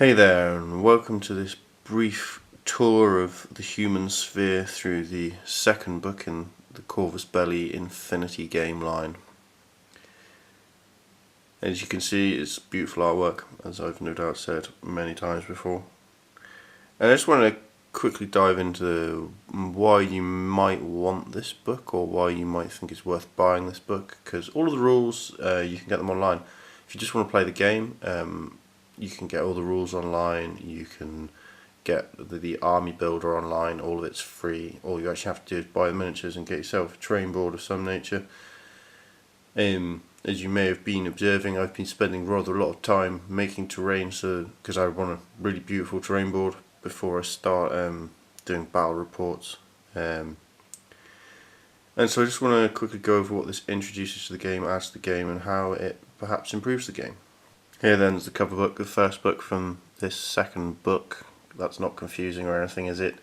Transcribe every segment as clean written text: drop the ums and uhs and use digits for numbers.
Hey there, and welcome to this brief tour of the human sphere through the second book in the Corvus Belli Infinity game line. As you can see, it's beautiful artwork, as I've no doubt said many times before. And I just want to quickly dive into why you might want this book, or why you might think it's worth buying this book, because all of the rules, you can get them online. If you just want to play the game, you can get all the rules online, you can get the army builder online, all of it's free. All you actually have to do is buy the miniatures and get yourself a terrain board of some nature. As you may have been observing, I've been spending rather a lot of time making terrain, because I want a really beautiful terrain board before I start doing battle reports. And so I just want to quickly go over what this introduces to the game, adds to the game, and how it perhaps improves the game. Here then is the cover book, the first book from this second book. That's not confusing or anything, is it?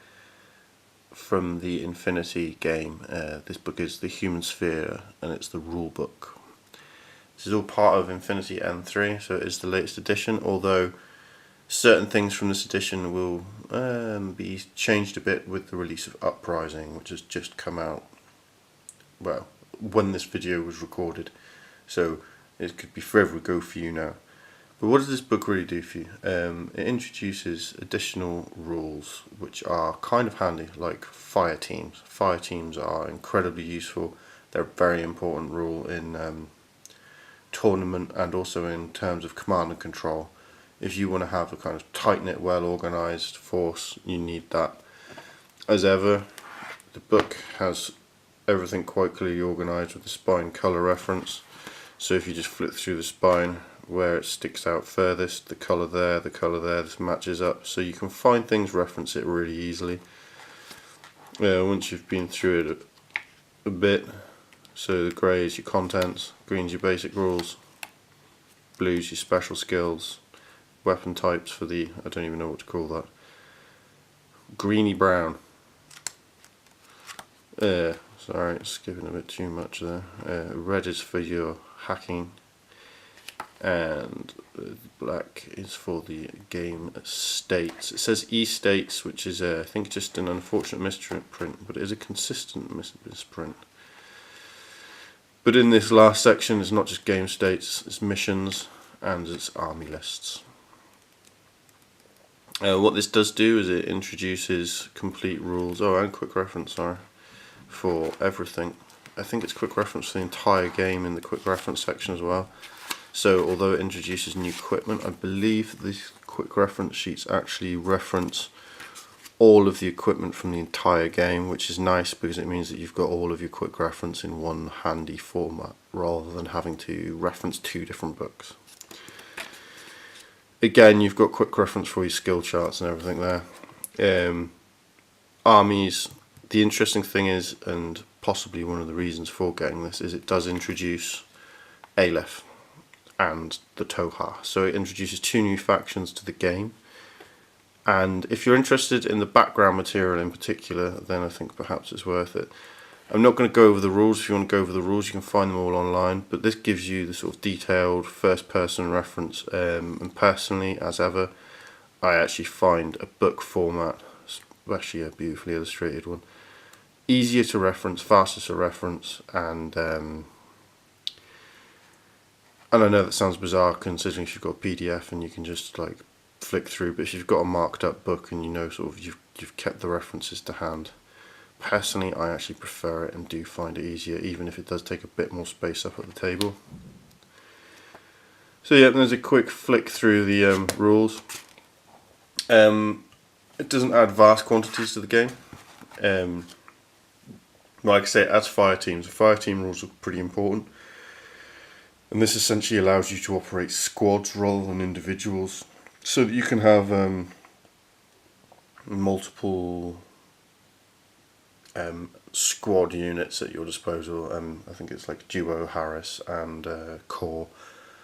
From the Infinity game. This book is the Human Sphere, and it's the rule book. This is all part of Infinity N3, so it is the latest edition, although certain things from this edition will be changed a bit with the release of Uprising, which has just come out, well, when this video was recorded, so it could be forever ago for you now. But what does this book really do for you? It introduces additional rules which are kind of handy, like fire teams. Fire teams are incredibly useful. They're a very important rule in tournament and also in terms of command and control. If you want to have a kind of tight-knit, well-organised force, you need that. As ever, the book has everything quite clearly organised with the spine colour reference. So if you just flip through the spine, where it sticks out furthest, the colour there, this matches up, so you can find things, reference it really easily. Once you've been through it a bit, so the grey is your contents, green's your basic rules, blue's your special skills, weapon types for the, I don't even know what to call that, greeny brown. Sorry, skipping a bit too much there. Red is for your hacking, and black is for the game states. It says E-states, which is I think just an unfortunate misprint, but it is a consistent misprint. But in this last section, it's not just game states, it's missions and it's army lists. What this does do is it introduces complete rules, and quick reference, for everything. I think it's quick reference for the entire game in the quick reference section as well. So although it introduces new equipment, I believe these quick reference sheets actually reference all of the equipment from the entire game, which is nice because it means that you've got all of your quick reference in one handy format rather than having to reference two different books. Again, you've got quick reference for your skill charts and everything there. Armies, the interesting thing is, and possibly one of the reasons for getting this, is it does introduce Aleph and the Tohaa. So it introduces two new factions to the game, and if you're interested in the background material in particular, then I think perhaps it's worth it. I'm not going to go over the rules. If you want to go over the rules, you can find them all online, but this gives you the sort of detailed first person reference, and personally, as ever, I actually find a book format, especially a beautifully illustrated one, easier to reference, faster to reference, and I know that sounds bizarre considering if you've got a PDF and you can just like flick through, but if you've got a marked up book and you know sort of you've kept the references to hand, personally I actually prefer it and do find it easier, even if it does take a bit more space up at the table. So yeah, there's a quick flick through the rules. It doesn't add vast quantities to the game. Like I say, it adds fire teams. The fire team rules are pretty important. And this essentially allows you to operate squads rather than individuals, so that you can have multiple squad units at your disposal. I think it's like duo, Harris, and core.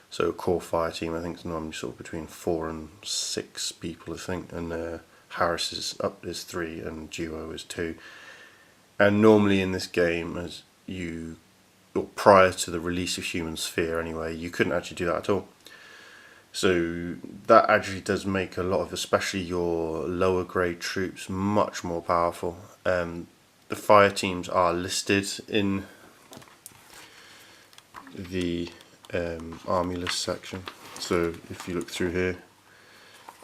So core fire team, I think is normally sort of between 4 and 6 people, I think, and Harris is 3 and duo is 2. And normally in this game, or prior to the release of Human Sphere anyway, you couldn't actually do that at all. So that actually does make a lot of, especially your lower grade troops, much more powerful. The fire teams are listed in the army list section. So if you look through here,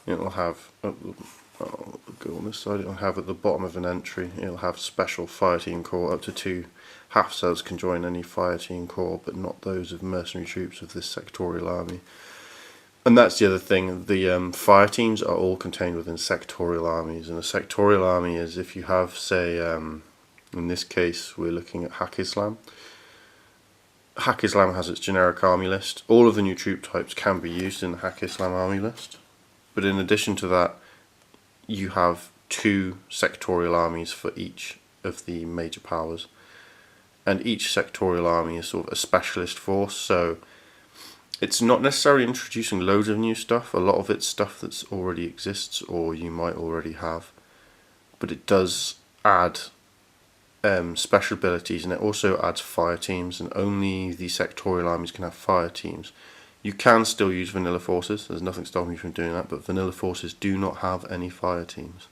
it'll have, I'll go on this side, it'll have at the bottom of an entry, it'll have special fire team corps. Up to 2 half cells can join any fire team corps, but not those of mercenary troops of this sectorial army. And that's the other thing, the fire teams are all contained within sectorial armies, and a sectorial army is if you have, say, in this case we're looking at Hak Islam. Hak Islam has its generic army list. All of the new troop types can be used in the Hak Islam army list, but in addition to that you have 2 sectorial armies for each of the major powers, and each sectorial army is sort of a specialist force, so it's not necessarily introducing loads of new stuff. A lot of it's stuff that already exists or you might already have, but it does add special abilities, and it also adds fire teams, and only the sectorial armies can have fire teams. You can still use vanilla forces, there's nothing stopping you from doing that, but vanilla forces do not have any fire teams.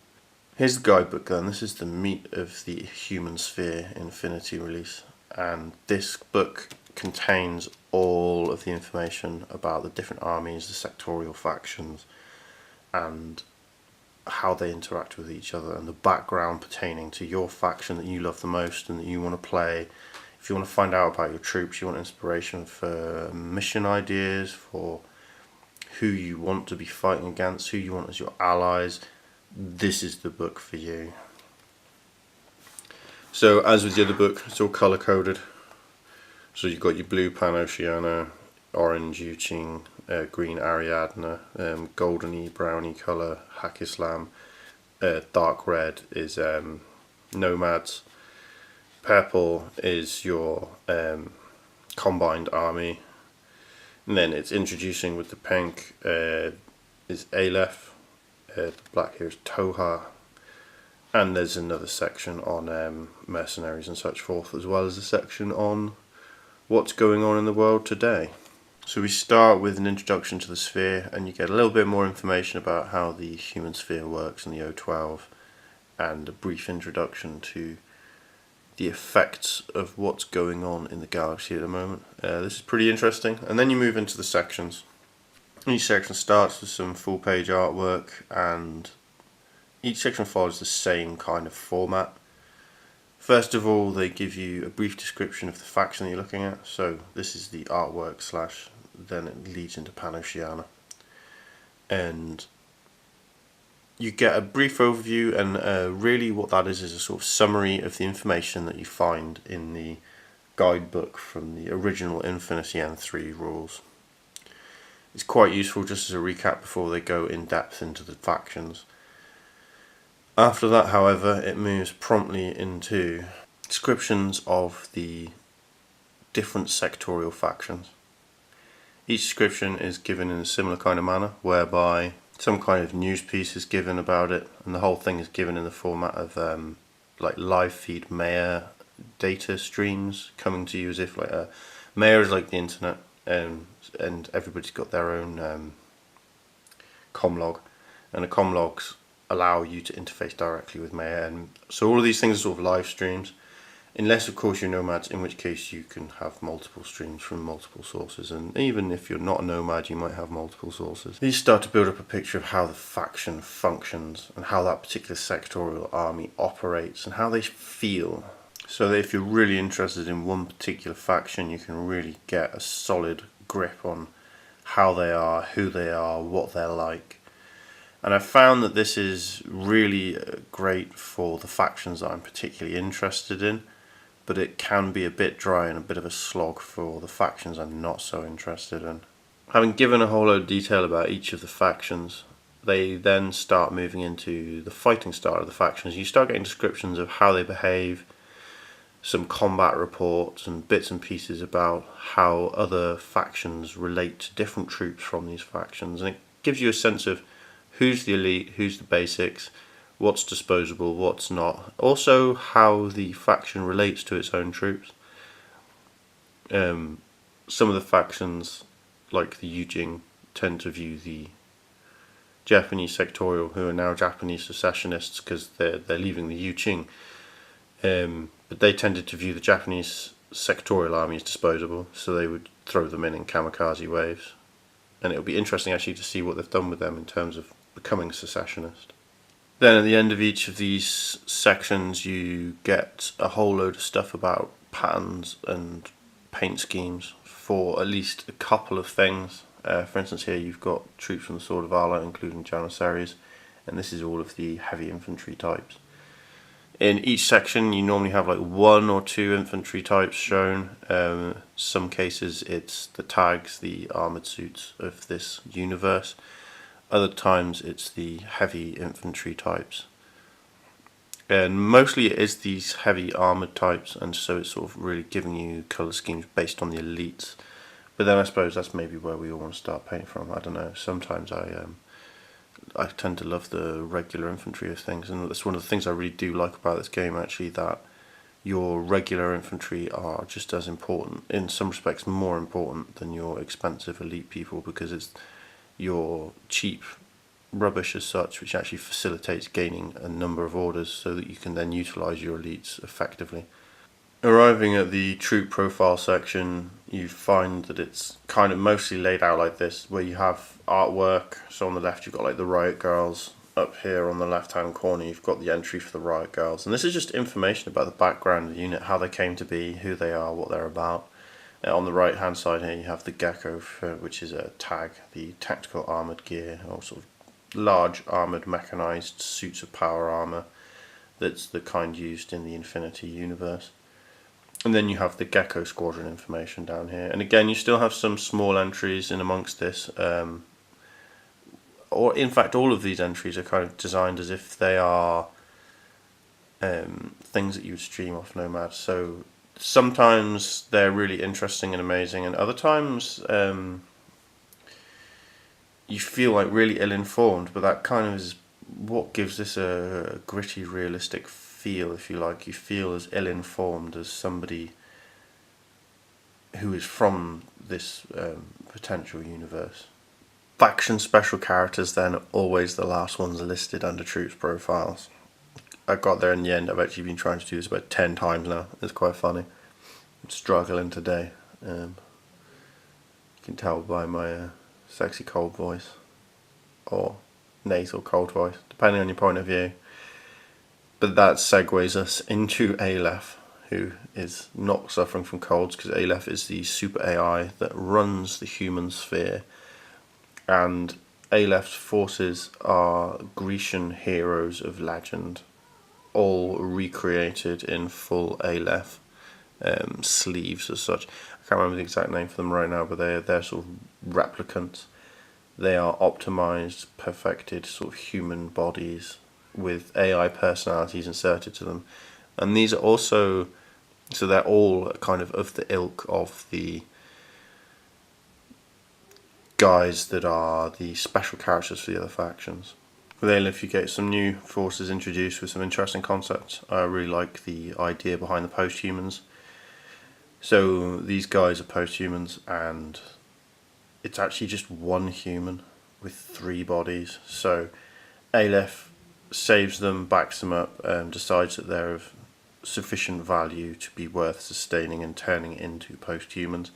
Here's the guidebook then. This is the meat of the Human Sphere Infinity release, and this book contains all of the information about the different armies, the sectorial factions, and how they interact with each other, and the background pertaining to your faction that you love the most and that you want to play. If you want to find out about your troops, you want inspiration for mission ideas, for who you want to be fighting against, who you want as your allies, this is the book for you. So as with the other book, it's all colour coded. So you've got your blue Pan-Oceania, orange Yuqing, green Ariadne, goldeny browny colour Hak Islam, dark red is Nomads, purple is your combined army, and then it's introducing with the pink is Aleph, the black here is Tohaa, and there's another section on mercenaries and such forth, as well as a section on what's going on in the world today. So we start with an introduction to the sphere, and you get a little bit more information about how the human sphere works in the O12, and a brief introduction to the effects of what's going on in the galaxy at the moment. This is pretty interesting, and then you move into the sections. Each section starts with some full page artwork, and each section follows the same kind of format. First of all, they give you a brief description of the faction that you're looking at. So this is the artwork slash, then it leads into Pan-Oceania. And you get a brief overview, and really what that is a sort of summary of the information that you find in the guidebook from the original Infinity N3 rules. It's quite useful just as a recap before they go in depth into the factions. After that, however, it moves promptly into descriptions of the different sectorial factions. Each description is given in a similar kind of manner, whereby some kind of news piece is given about it, and the whole thing is given in the format of like live feed Mayor data streams coming to you, as if like a Mayor is like the internet, and everybody's got their own comlog, and the comlogs allow you to interface directly with Mayor, and so all of these things are sort of live streams, unless of course you're nomads, in which case you can have multiple streams from multiple sources, and even if you're not a nomad you might have multiple sources. These start to build up a picture of how the faction functions and how that particular sectorial army operates and how they feel, so that if you're really interested in one particular faction you can really get a solid grip on how they are, who they are, what they're like. And I've found that this is really great for the factions that I'm particularly interested in, but it can be a bit dry and a bit of a slog for the factions I'm not so interested in. Having given a whole load of detail about each of the factions, they then start moving into the fighting style of the factions. You start getting descriptions of how they behave, some combat reports and bits and pieces about how other factions relate to different troops from these factions, and it gives you a sense of who's the elite, who's the basics, what's disposable, what's not. Also how the faction relates to its own troops. Some of the factions, like the Yuqing, tend to view the Japanese sectorial, who are now Japanese secessionists because they're leaving the Yuqing, but they tended to view the Japanese sectorial army as disposable, so they would throw them in kamikaze waves. And it'll be interesting actually to see what they've done with them in terms of becoming secessionist. Then at the end of each of these sections you get a whole load of stuff about patterns and paint schemes for at least a couple of things. For instance, here you've got troops from the Sword of Allah, including Janissaries, and this is all of the heavy infantry types. In each section you normally have like 1 or 2 infantry types shown. Some cases it's the tags, the armoured suits of this universe. Other times it's the heavy infantry types. And mostly it is these heavy armoured types, and so it's sort of really giving you colour schemes based on the elites. But then I suppose that's maybe where we all want to start painting from. I don't know. Sometimes I tend to love the regular infantry of things, and that's one of the things I really do like about this game actually, that your regular infantry are just as important, in some respects more important than your expensive elite people, because it's your cheap rubbish as such which actually facilitates gaining a number of orders so that you can then utilise your elites effectively. Arriving at the troop profile section, you find that it's kind of mostly laid out like this, where you have artwork. So on the left you've got like the Riot Girls, up here on the left hand corner you've got the entry for the Riot Girls, and this is just information about the background of the unit, how they came to be, who they are, what they're about. On the right hand side here you have the Gecko, which is a tag, the tactical armoured gear, or sort of large armoured mechanised suits of power armour, that's the kind used in the Infinity universe. And then you have the Gecko Squadron information down here. And again, you still have some small entries in amongst this. Or in fact, all of these entries are kind of designed as if they are things that you would stream off Nomad. So sometimes they're really interesting and amazing, and other times you feel like really ill-informed, but that kind of is what gives this a gritty, realistic feel, if you like. You feel as ill-informed as somebody who is from this potential universe. Faction special characters then are always the last ones listed under troops profiles. I got there in the end. I've actually been trying to do this about 10 times now. It's quite funny. I'm struggling today. You can tell by my sexy cold voice, or nasal cold voice, depending on your point of view. But that segues us into Aleph, who is not suffering from colds, because Aleph is the super AI that runs the human sphere. And Aleph's forces are Grecian heroes of legend, all recreated in full Aleph sleeves as such. I can't remember the exact name for them right now, but they're sort of replicants. They are optimized, perfected sort of human bodies with AI personalities inserted to them. And these are also, so they're all kind of the ilk of the guys that are the special characters for the other factions. With Aleph you get some new forces introduced with some interesting concepts. I really like the idea behind the posthumans. So these guys are posthumans, and it's actually just one human with 3 bodies. So Aleph saves them, backs them up, decides that they're of sufficient value to be worth sustaining and turning into posthumans.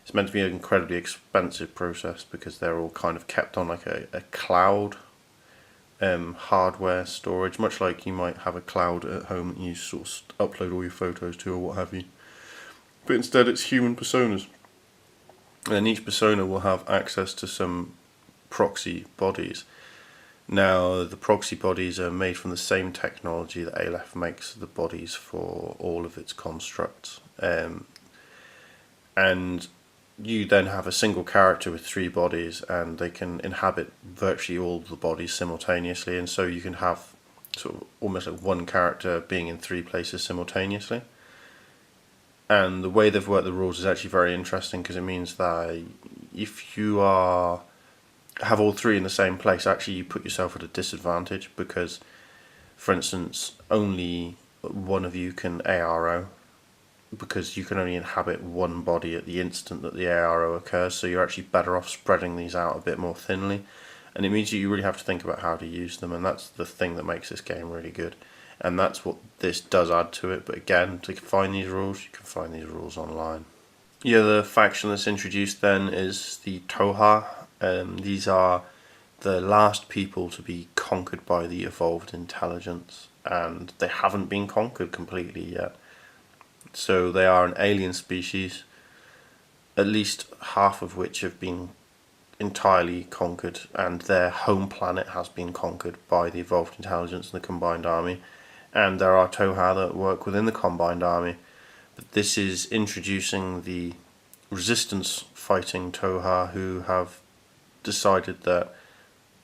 It's meant to be an incredibly expensive process because they're all kind of kept on like a cloud hardware storage, much like you might have a cloud at home that you sort of upload all your photos to or what have you. But instead it's human personas. And each persona will have access to some proxy bodies. Now, the proxy bodies are made from the same technology that Aleph makes the bodies for all of its constructs. And you then have a single character with 3 bodies, and they can inhabit virtually all the bodies simultaneously, and so you can have sort of almost like one character being in 3 places simultaneously. And the way they've worked the rules is actually very interesting, because it means that if you have all 3 in the same place, actually you put yourself at a disadvantage, because, for instance, only one of you can ARO, because you can only inhabit one body at the instant that the ARO occurs, so you're actually better off spreading these out a bit more thinly. And it means that you really have to think about how to use them, and that's the thing that makes this game really good. And that's what this does add to it, but again, to find these rules, you can find these rules online. Yeah, the faction that's introduced then is the Tohaa. These are the last people to be conquered by the evolved intelligence, and they haven't been conquered completely yet. So they are an alien species, at least half of which have been entirely conquered, and their home planet has been conquered by the evolved intelligence and the combined army. And there are Tohaa that work within the combined army, but this is introducing the resistance fighting Tohaa, who have decided that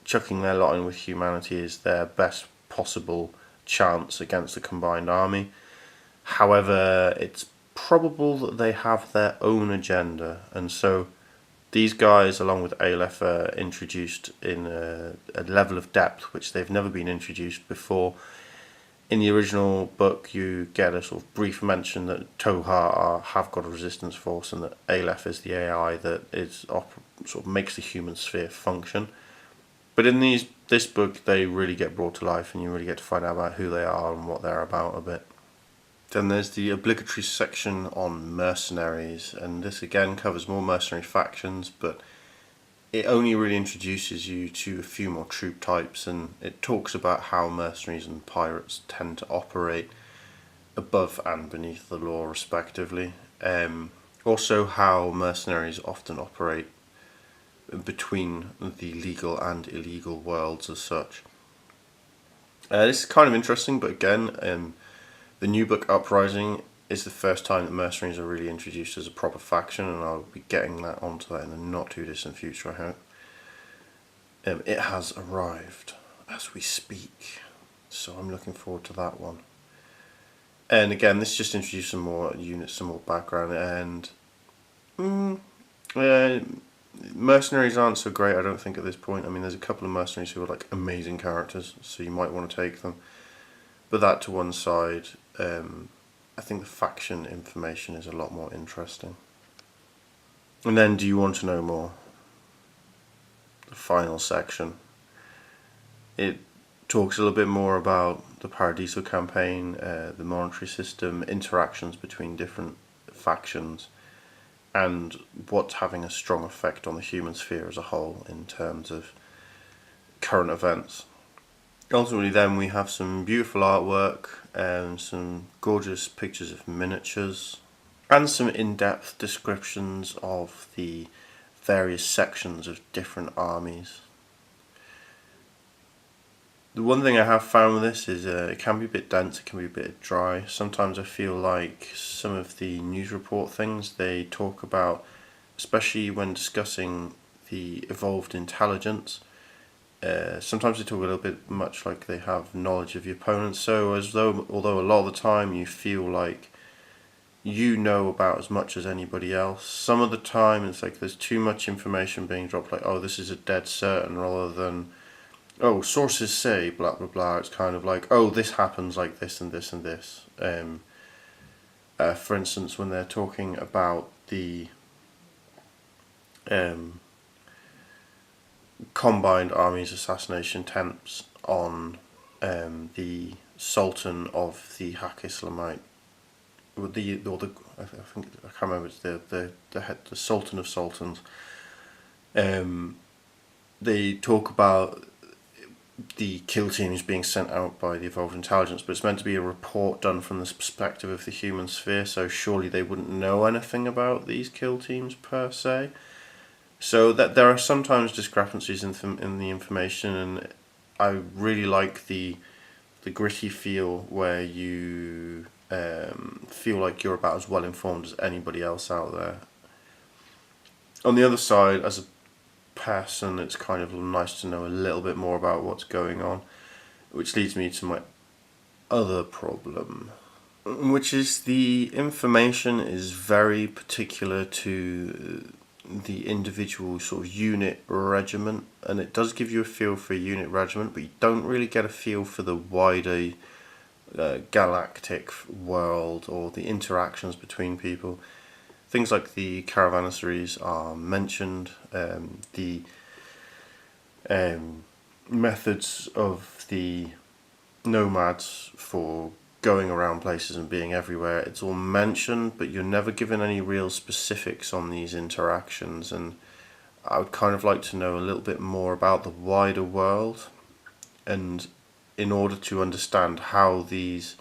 chucking their lot in with humanity is their best possible chance against the combined army. However, it's probable that they have their own agenda, and so these guys, along with Aleph, are introduced in a level of depth which they've never been introduced before. In the original book, you get a sort of brief mention that Tohaa have got a resistance force, and that Aleph is the AI that is sort of makes the human sphere function. But in this book, they really get brought to life, and you really get to find out about who they are and what they're about a bit. Then there's the obligatory section on mercenaries, and this again covers more mercenary factions, but it only really introduces you to a few more troop types, and it talks about how mercenaries and pirates tend to operate above and beneath the law respectively. Also how mercenaries often operate between the legal and illegal worlds as such. This is kind of interesting, but again, the new book Uprising is the first time that mercenaries are really introduced as a proper faction, and I'll be getting onto that in the not too distant future, I hope. It has arrived as we speak, so I'm looking forward to that one. And again, this just introduced some more units, some more background, and mercenaries aren't so great, I don't think, at this point. I mean, there's a couple of mercenaries who are like amazing characters, so you might want to take them. But that to one side, I think the faction information is a lot more interesting. And then, do you want to know more? The final section. It talks a little bit more about the Paradiso campaign, the monetary system, interactions between different factions, and what's having a strong effect on the human sphere as a whole in terms of current events. Ultimately then we have some beautiful artwork and some gorgeous pictures of miniatures and some in-depth descriptions of the various sections of different armies. The one thing I have found with this is it can be a bit dense, it can be a bit dry. Sometimes I feel like some of the news report things they talk about, especially when discussing the evolved intelligence, sometimes they talk a little bit much like they have knowledge of your opponent, so although a lot of the time you feel like you know about as much as anybody else, some of the time it's like there's too much information being dropped, like, oh, this is a dead certain, rather than, oh, sources say blah blah blah. It's kind of like, oh, this happens like this and this and this. For instance, when they're talking about the combined armies assassination attempts on the Sultan of the Haq Islamite, I think I can't remember. It's the Sultan of Sultans. They talk about the kill teams being sent out by the evolved intelligence, but it's meant to be a report done from the perspective of the human sphere, so surely they wouldn't know anything about these kill teams per se. So that there are sometimes discrepancies in the information, and I really like the gritty feel where you feel like you're about as well informed as anybody else out there. On the other side, as a person, it's kind of nice to know a little bit more about what's going on, which leads me to my other problem, which is the information is very particular to the individual sort of unit regiment, and it does give you a feel for a unit regiment, but you don't really get a feel for the wider galactic world, or the interactions between people. Things like the caravanseries are mentioned, the methods of the nomads for going around places and being everywhere. It's all mentioned, but you're never given any real specifics on these interactions, and I would kind of like to know a little bit more about the wider world, and in order to understand how these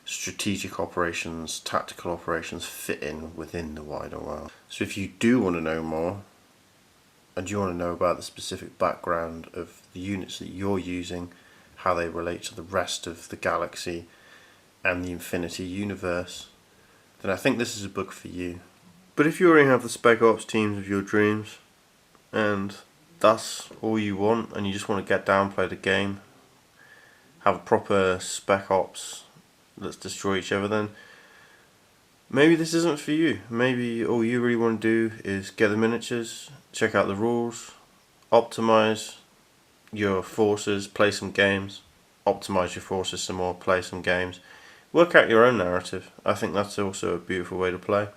strategic operations, tactical operations fit in within the wider world. So if you do want to know more, and you want to know about the specific background of the units that you're using, how they relate to the rest of the galaxy and the Infinity universe, then I think this is a book for you. But if you already have the Spec Ops teams of your dreams, and that's all you want, and you just want to get down, play the game, have a proper Spec Ops, let's destroy each other, then maybe this isn't for you. Maybe all you really want to do is get the miniatures, check out the rules, optimize your forces, play some games, optimize your forces some more, play some games, work out your own narrative. I think that's also a beautiful way to play.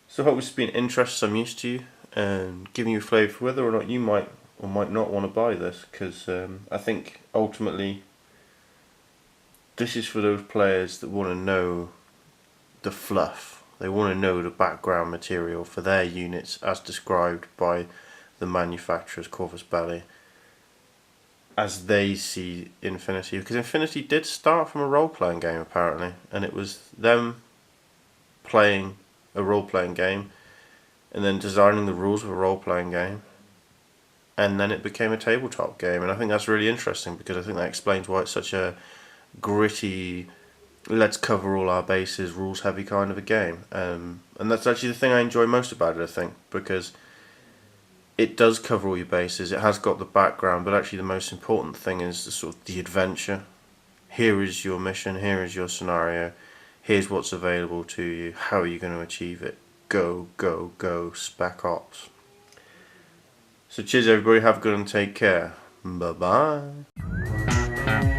So I hope it's been interest, some use to you, and giving you a flavour for whether or not you might or might not want to buy this, because I think ultimately this is for those players that want to know the fluff. They want to know the background material for their units as described by the manufacturers, Corvus Belli, as they see Infinity. Because Infinity did start from a role-playing game apparently, and it was them playing a role-playing game and then designing the rules of a role-playing game, and then it became a tabletop game. And I think that's really interesting, because I think that explains why it's such a gritty, let's cover all our bases, rules heavy kind of a game. And that's actually the thing I enjoy most about it, I think, because it does cover all your bases, it has got the background, but actually the most important thing is the sort of the adventure. Here is your mission, here is your scenario, here's what's available to you, how are you going to achieve it? Go, go, go, Spec Ops. So cheers everybody, have a good one, take care. Bye bye.